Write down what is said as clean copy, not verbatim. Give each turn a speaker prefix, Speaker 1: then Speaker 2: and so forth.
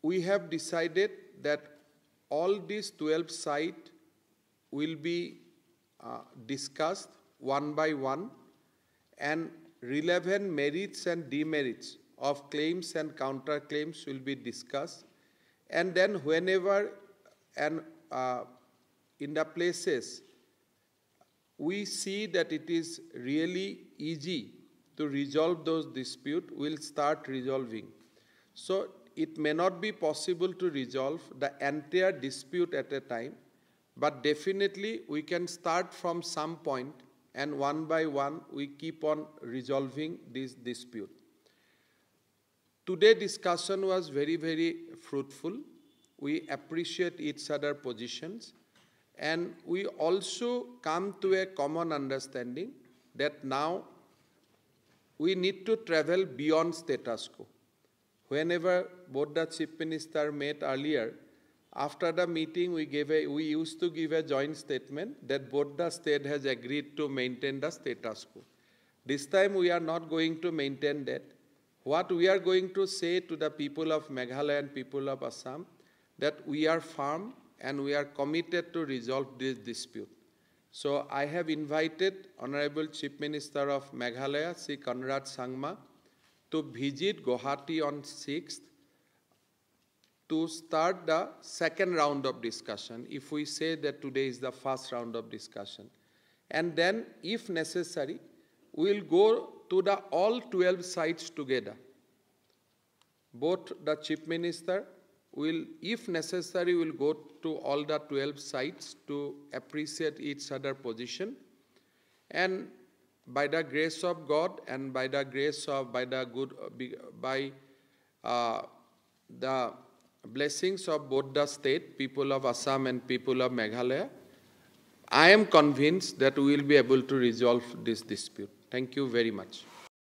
Speaker 1: we have decided that all these 12 sites will be discussed one by one, and relevant merits and demerits of claims and counterclaims will be discussed. And then whenever and in the places we see that it is really easy to resolve those disputes, we'll start resolving. So it may not be possible to resolve the entire dispute at a time, but definitely we can start from some point, and one by one we keep on resolving this dispute. Today's discussion was very, very fruitful. We appreciate each other's positions, and we also come to a common understanding that now we need to travel beyond status quo. Whenever both the Chief Minister met earlier, after the meeting we used to give a joint statement that both the state has agreed to maintain the status quo. This time we are not going to maintain that. What we are going to say to the people of Meghalaya and people of Assam, that we are firm and we are committed to resolve this dispute. So I have invited Honorable Chief Minister of Meghalaya, Sri Conrad Sangma, to visit Guwahati on 6th to start the second round of discussion, if we say that today is the first round of discussion. And then, if necessary, we will go to the all 12 sites together. Both the Chief Minister will, if necessary, will go to all the 12 sites to appreciate each other's position. And by the grace of God and by the grace of, the blessings of both the state, people of Assam and people of Meghalaya, I am convinced that we will be able to resolve this dispute. Thank you very much.